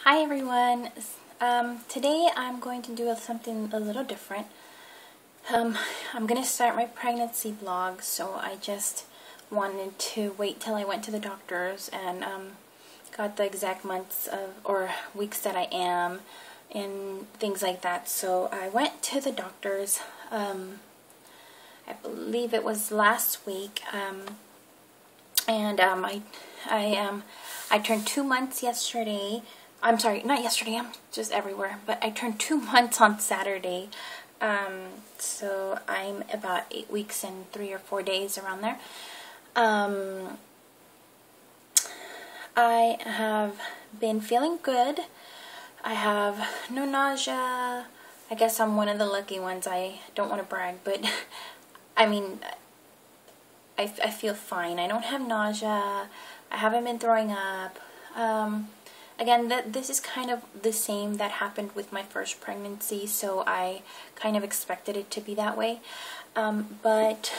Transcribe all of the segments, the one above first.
Hi everyone. Today I'm going to do something a little different. I'm going to start my pregnancy vlog, so I just wanted to wait till I went to the doctors and got the exact months or weeks that I am and things like that. So I went to the doctors, I believe it was last week, and I turned 2 months yesterday. I'm sorry, not yesterday, I'm just everywhere, but I turned 2 months on Saturday, so I'm about 8 weeks and 3 or 4 days around there. I have been feeling good. I have no nausea. I guess I'm one of the lucky ones. I don't want to brag, but I mean, I feel fine. I don't have nausea. I haven't been throwing up. Again, this is kind of the same that happened with my first pregnancy, so I kind of expected it to be that way. But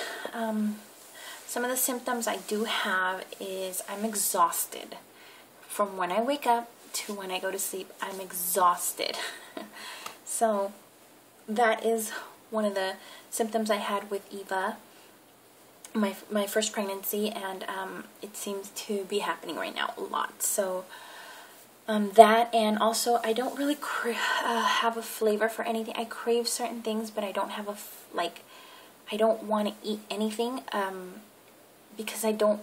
some of the symptoms I do have is I'm exhausted. From when I wake up to when I go to sleep, I'm exhausted. So that is one of the symptoms I had with Eva, my first pregnancy, and it seems to be happening right now a lot. So that, and also I don't really have a flavor for anything. I crave certain things, but I don't have I don't want to eat anything because I don't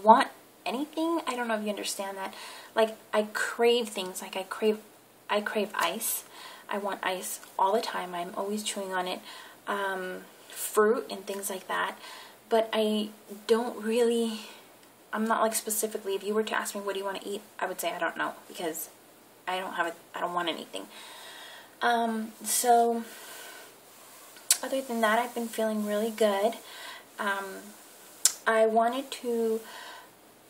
want anything. I don't know if you understand that. Like, I crave things. Like, I crave ice. I want ice all the time. I'm always chewing on it. Fruit and things like that. But I don't really, I'm not like specifically, if you were to ask me what do you want to eat, I would say I don't know, because I don't want anything. So other than that, I've been feeling really good. I wanted to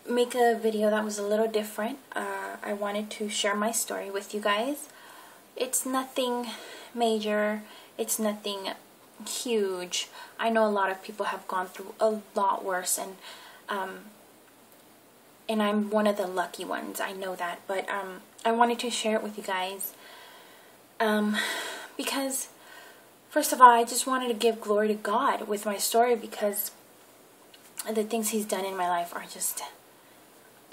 make a video that was a little different. I wanted to share my story with you guys. It's nothing major. It's nothing huge. I know a lot of people have gone through a lot worse, and I'm one of the lucky ones. I know that, but I wanted to share it with you guys because first of all, I just wanted to give glory to God with my story, because the things He's done in my life are just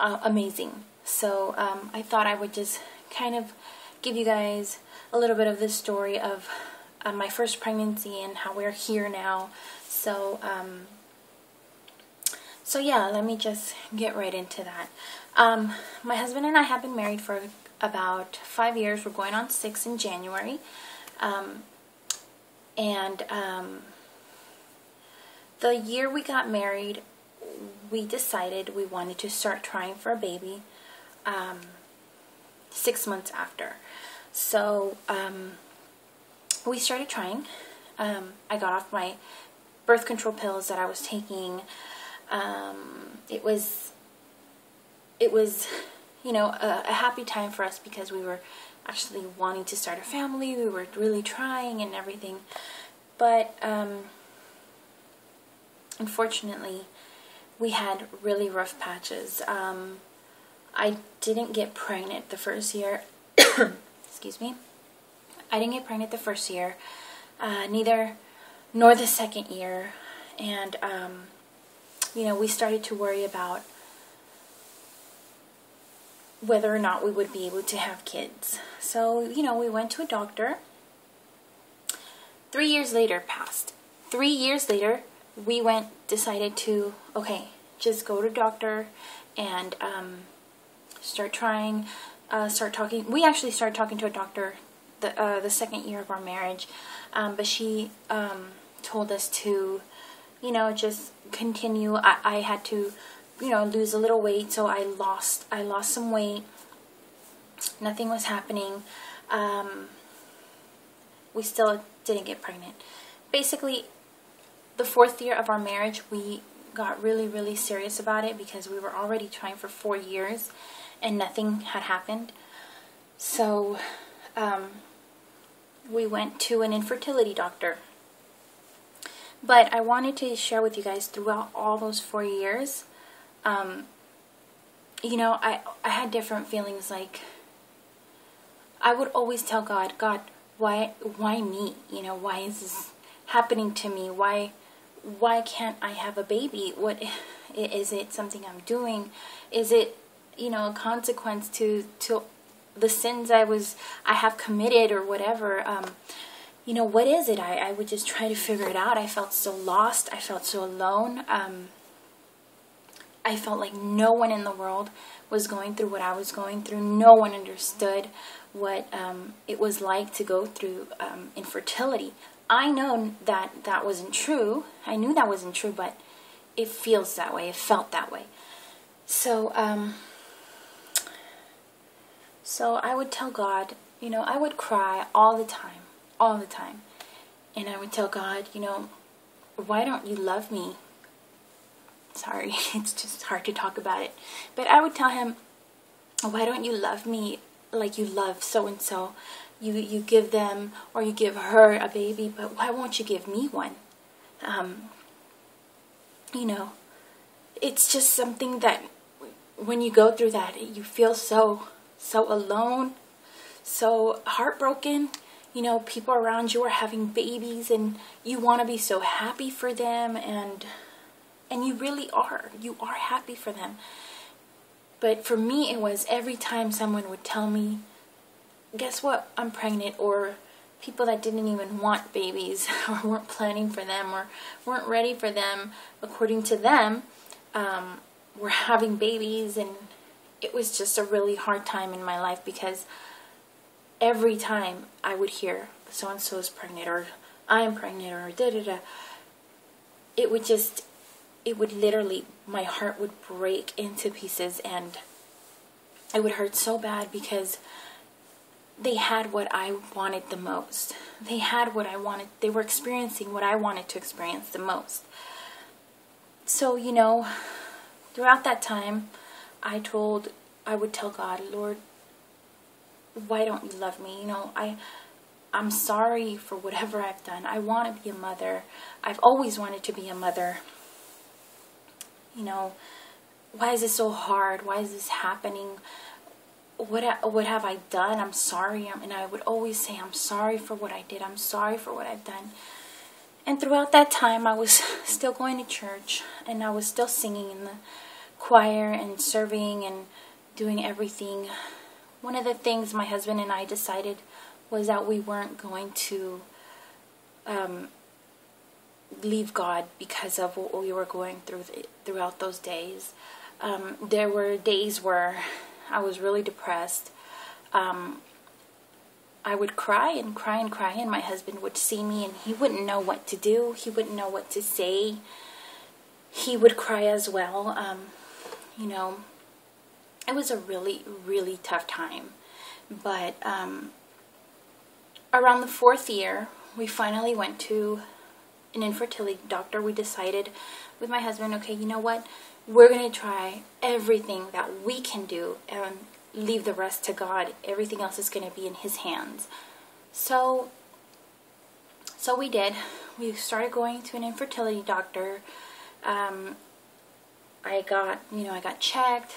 amazing. So I thought I would just kind of give you guys a little bit of the story of my first pregnancy and how we're here now. So so yeah, let me just get right into that. My husband and I have been married for about 5 years. We're going on 6 in January. The year we got married, we decided we wanted to start trying for a baby 6 months after. So we started trying. I got off my birth control pills that I was taking. It was, you know, a happy time for us, because we were actually wanting to start a family. We were really trying and everything. But unfortunately, we had really rough patches. I didn't get pregnant the first year. Excuse me. I didn't get pregnant the first year, nor the second year, and you know, we started to worry about whether or not we would be able to have kids. So, you know, we went to a doctor. 3 years later passed. 3 years later, we decided to, okay, just go to a doctor and start trying, start talking. We actually started talking to a doctor the second year of our marriage, but she told us to, you know, just continue. I had to, you know, lose a little weight, so I lost some weight. Nothing was happening. We still didn't get pregnant. Basically, the 4th year of our marriage, we got really, really serious about it, because we were already trying for 4 years and nothing had happened. So we went to an infertility doctor. But I wanted to share with you guys, throughout all those 4 years, you know, I had different feelings. Like, I would always tell God, God, why me? You know, why is this happening to me? Why can't I have a baby? What is it? Something I'm doing? Is it, you know, a consequence to the sins I have committed or whatever? You know, what is it? I would just try to figure it out. I felt so lost. I felt so alone. I felt like no one in the world was going through what I was going through. No one understood what it was like to go through infertility. I know that that wasn't true. I knew that wasn't true, but it feels that way. It felt that way. So, so I would tell God, you know, I would cry all the time. And I would tell God, you know, why don't you love me? Sorry, it's just hard to talk about it. But I would tell him, why don't you love me like you love so-and-so? You give them or you give her a baby, but why won't you give me one? You know, it's just something that when you go through that, you feel so alone, so heartbroken. You know, people around you are having babies and you want to be so happy for them, and you really are. You are happy for them. But for me, it was every time someone would tell me, guess what, I'm pregnant, or people that didn't even want babies or weren't planning for them or weren't ready for them according to them, were having babies. And it was just a really hard time in my life, because every time I would hear so-and-so is pregnant, or I am pregnant, or da-da-da, it would literally, my heart would break into pieces, and it would hurt so bad, because they had what I wanted the most. They had what I wanted. They were experiencing what I wanted to experience the most. So, you know, throughout that time, I would tell God, Lord, why don't you love me? You know, I'm sorry for whatever I've done. I want to be a mother. I've always wanted to be a mother. You know, why is this so hard? Why is this happening? What have I done? I'm sorry. And I would always say, I'm sorry for what I did. I'm sorry for what I've done. And throughout that time, I was still going to church, and I was still singing in the choir and serving and doing everything. One of the things my husband and I decided was that we weren't going to leave God because of what we were going through throughout those days. There were days where I was really depressed. I would cry and cry and cry, and my husband would see me and he wouldn't know what to do. He wouldn't know what to say. He would cry as well. You know, it was a really, really tough time. But around the 4th year, we finally went to an infertility doctor. We decided with my husband, okay, you know what? We're going to try everything that we can do and leave the rest to God. Everything else is going to be in His hands. So we did. We started going to an infertility doctor. I got checked.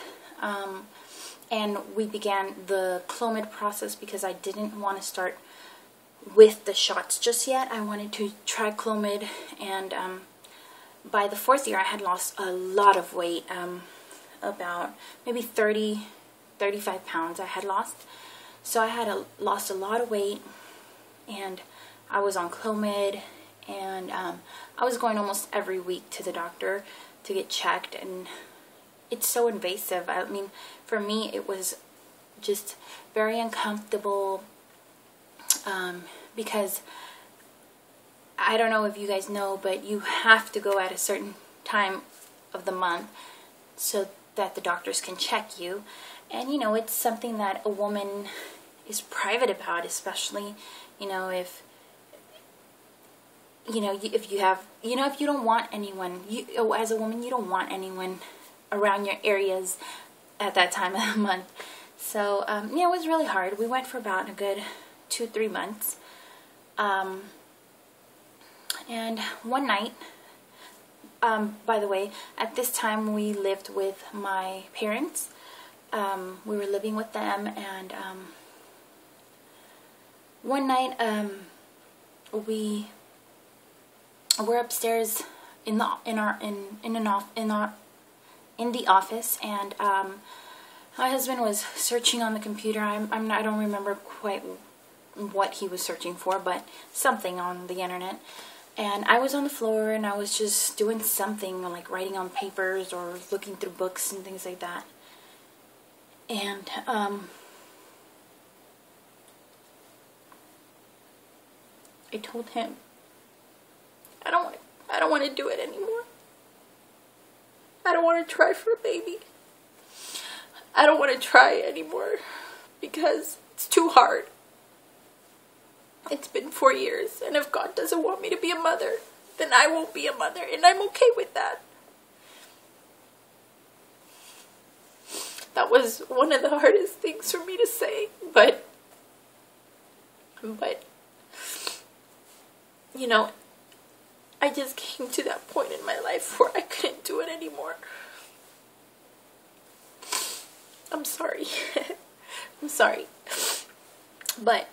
And we began the Clomid process because I didn't want to start with the shots just yet. I wanted to try Clomid, and by the 4th year I had lost a lot of weight, about maybe 35 pounds I had lost. So I had lost a lot of weight, and I was on Clomid, and I was going almost every week to the doctor to get checked, and it's so invasive. I mean, for me, it was just very uncomfortable, because I don't know if you guys know, but you have to go at a certain time of the month so that the doctors can check you. And, you know, it's something that a woman is private about, especially, you know, if you don't want anyone, as a woman, you don't want anyone around your areas at that time of the month. So, yeah, it was really hard. We went for about a good 2-3 months. And one night, by the way, at this time we lived with my parents. We were living with them, and one night, we were upstairs in the office, and my husband was searching on the computer. I don't remember quite what he was searching for, but something on the internet. And I was on the floor, and I was just doing something, like writing on papers or looking through books and things like that. And I told him, I don't want to do it anymore. I don't want to try for a baby. I don't want to try anymore because it's too hard. It's been 4 years, and if God doesn't want me to be a mother, then I won't be a mother, and I'm okay with that. That was one of the hardest things for me to say, but you know, I just came to that point in my life where I couldn't do it anymore. I'm sorry. I'm sorry. But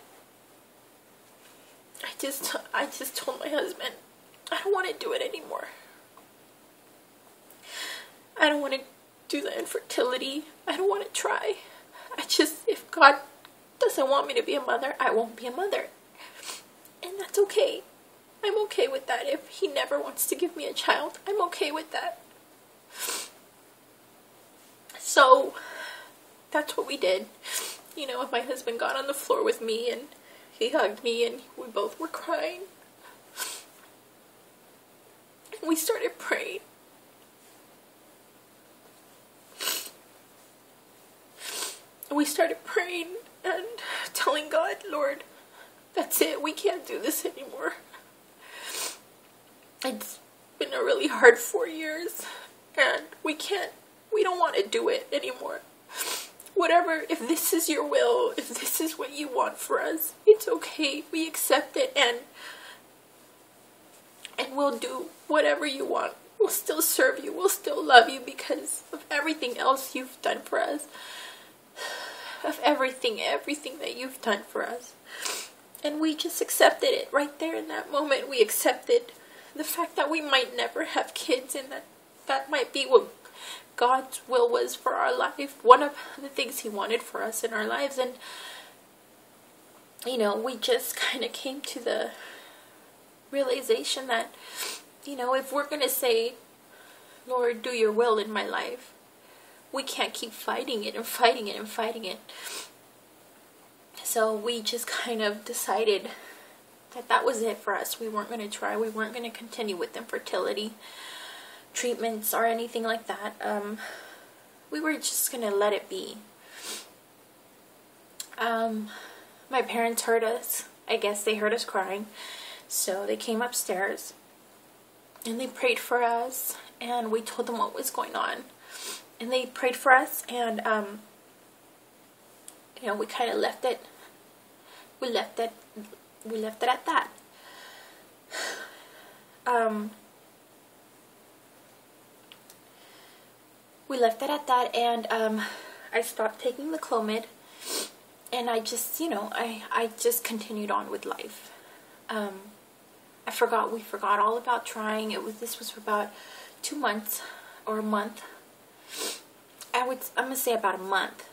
I just told my husband, I don't want to do it anymore. I don't want to do the infertility. I don't want to try. If God doesn't want me to be a mother, I won't be a mother. And that's okay. I'm okay with that. If he never wants to give me a child, I'm okay with that. So that's what we did. You know, my husband got on the floor with me, and he hugged me, and we both were crying. And we started praying. We started praying and telling God, Lord, that's it. We can't do this anymore. It's been a really hard 4 years, and we don't want to do it anymore. Whatever, if this is your will, if this is what you want for us, it's okay. We accept it, and we'll do whatever you want. We'll still serve you. We'll still love you because of everything else you've done for us. Of everything that you've done for us. And we just accepted it right there in that moment. We accepted the fact that we might never have kids, and that might be what God's will was for our life. One of the things he wanted for us in our lives. And, you know, we just kind of came to the realization that, you know, if we're going to say, Lord, do your will in my life, we can't keep fighting it and fighting it and fighting it. So we just kind of decided that was it for us. We weren't going to try. We weren't going to continue with infertility treatments or anything like that. We were just going to let it be. My parents heard us. I guess they heard us crying. So they came upstairs and they prayed for us, and we told them what was going on. And they prayed for us, and you know, we kind of left it. We left it at that. We left it at that, and I stopped taking the Clomid, and I just, you know, I just continued on with life. We forgot all about trying. This was for about 2 months or a month. I'm gonna say about a month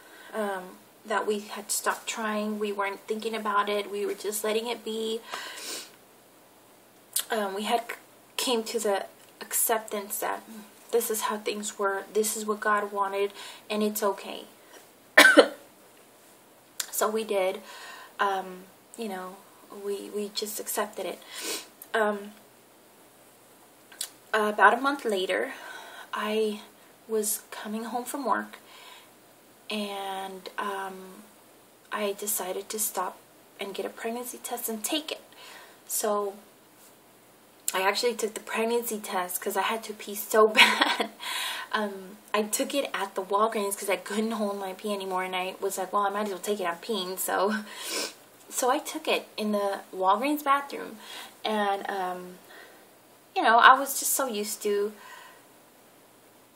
that we had stopped trying. We weren't thinking about it. We were just letting it be. We had came to the acceptance that this is how things were. This is what God wanted, and it's okay. So we did. You know, we just accepted it. About a month later, I was coming home from work, and I decided to stop and get a pregnancy test and take it. So I actually took the pregnancy test because I had to pee so bad. I took it at the Walgreens because I couldn't hold my pee anymore, and I was like, well, I might as well take it. I'm peeing. So I took it in the Walgreens bathroom, and you know, I was just so used to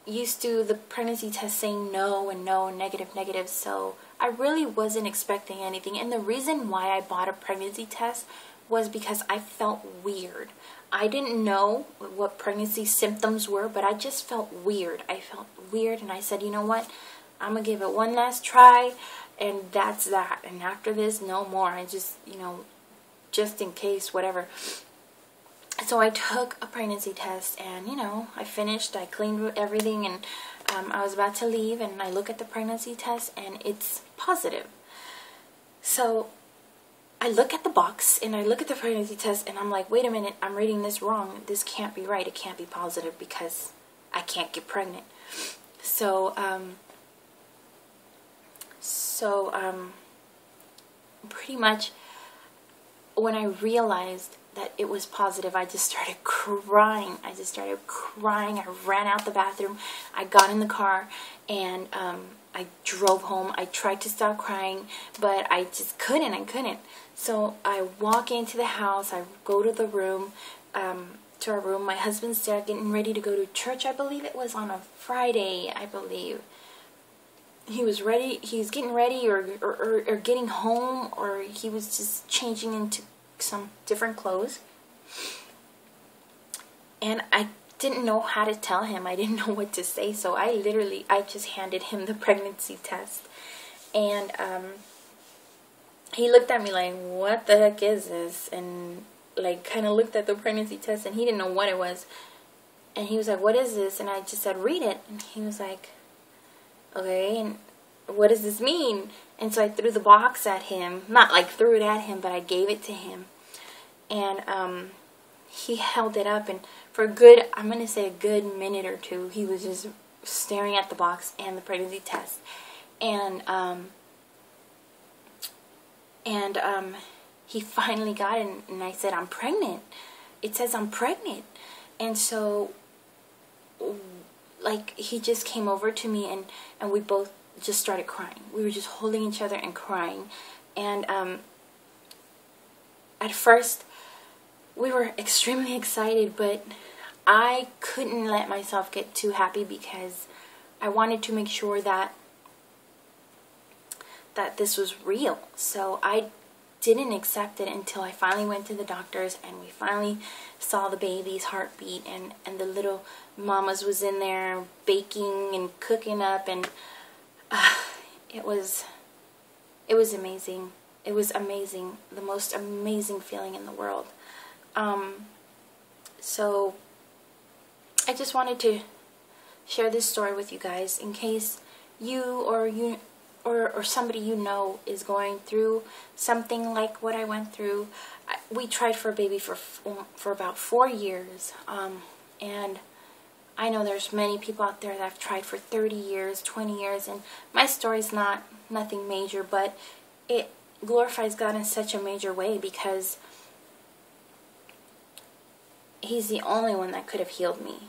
the pregnancy test saying no and no and negative, so I really wasn't expecting anything. And the reason why I bought a pregnancy test was because I felt weird. I didn't know what pregnancy symptoms were, but I just felt weird. I felt weird, and I said, you know what? I'm going to give it one last try, and that's that. And after this, no more. I just, just in case, whatever. So I took a pregnancy test, and, I finished. I cleaned everything, and I was about to leave, and I look at the pregnancy test, and it's positive. So I look at the box, and I look at the pregnancy test, and I'm like, wait a minute, I'm reading this wrong. This can't be right. It can't be positive because I can't get pregnant. So, pretty much when I realized that it was positive, I just started crying. I I ran out the bathroom. I got in the car, and I drove home. I tried to stop crying, but I just couldn't. I couldn't. So I walk into the house. I go to the room, to our room. My husband's there getting ready to go to church. I believe it was on a Friday, I believe. He was ready. He was getting ready or getting home, or he was just changing into some different clothes. And I didn't know how to tell him. I didn't know what to say. So I just handed him the pregnancy test. And he looked at me like, what the heck is this? And like kind of looked at the pregnancy test, and he didn't know what it was. And he was like, what is this? And I just said, read it. And he was like, okay, and what does this mean? And so I threw the box at him. Not like threw it at him, but I gave it to him. And he held it up, and for I'm going to say a good minute or two, he was just staring at the box and the pregnancy test. And he finally got it, and I said, I'm pregnant. It says I'm pregnant. And so, like, he just came over to me, and we both just started crying. We were just holding each other and crying. And at first, we were extremely excited, but I couldn't let myself get too happy because I wanted to make sure that this was real. So I didn't accept it until I finally went to the doctors, and we finally saw the baby's heartbeat, and the little mamas was in there baking and cooking up, and it was amazing. It was amazing. The most amazing feeling in the world. So I just wanted to share this story with you guys in case you or somebody you know is going through something like what I went through. We tried for a baby for about 4 years, and I know there's many people out there that have tried for 30 years, 20 years, and my story's nothing major, but it glorifies God in such a major way because He's the only one that could have healed me.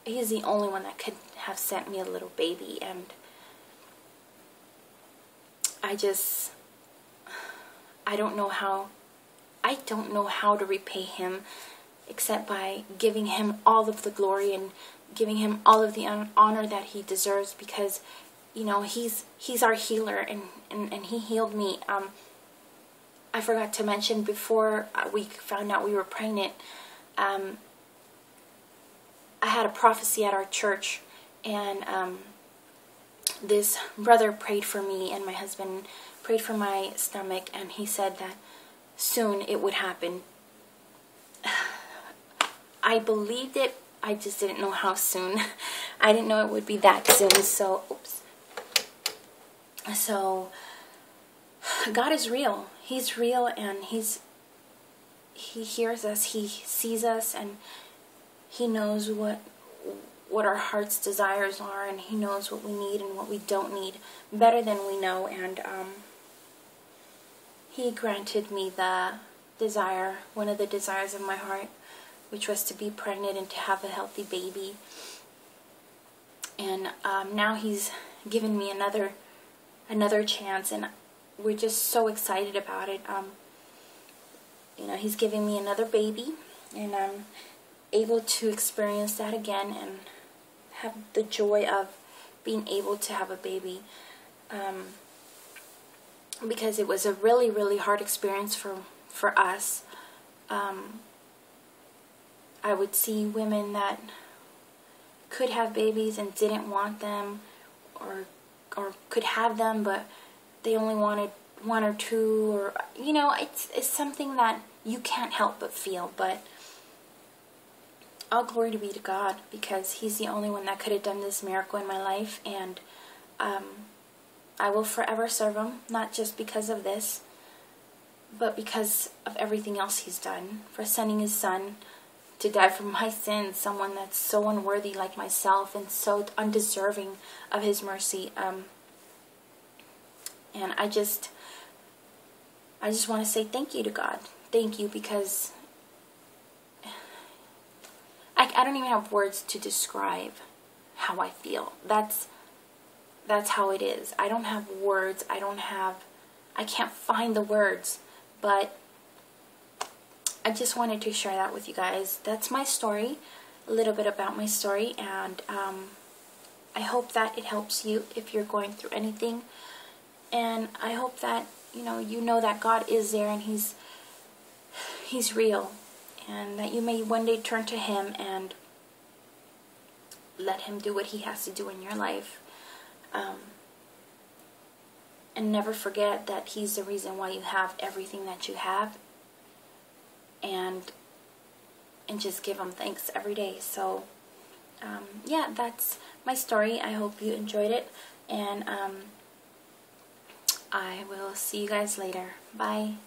He's the only one that could have sent me a little baby, and I don't know how to repay Him except by giving Him all of the glory and giving Him all of the honor that He deserves, because He's our healer, and He healed me. I forgot to mention, before we found out we were pregnant, I had a prophecy at our church, and this brother prayed for me, and my husband prayed for my stomach, and he said that soon it would happen. I believed it, I just didn't know how soon. I didn't know it would be that soon. So God is real. He's real, and He hears us, He sees us, and He knows what our heart's desires are, and He knows what we need and what we don't need better than we know. And He granted me the desire, one of the desires of my heart, which was to be pregnant and to have a healthy baby. And now He's given me another chance, and we're just so excited about it. He's giving me another baby, and I'm able to experience that again and have the joy of being able to have a baby. because it was a really, really hard experience for us. I would see women that could have babies and didn't want them, or could have them but they only wanted one or two, or you know, it's something that you can't help but feel. But all glory to be to God, because He's the only one that could have done this miracle in my life, and I will forever serve Him, not just because of this, but because of everything else He's done, for sending His Son to die for my sins, someone that's so unworthy like myself and so undeserving of His mercy. And I just want to say thank you to God. Thank you, because I don't even have words to describe how I feel. That's how it is. I don't have words. I can't find the words, but I just wanted to share that with you guys. That's my story, a little bit about my story, and I hope that it helps you if you're going through anything. And I hope that you know that God is there, and He's real, and that you may one day turn to Him and let Him do what He has to do in your life. And never forget that He's the reason why you have everything that you have, and just give Him thanks every day. So yeah, that's my story. I hope you enjoyed it, and I will see you guys later. Bye.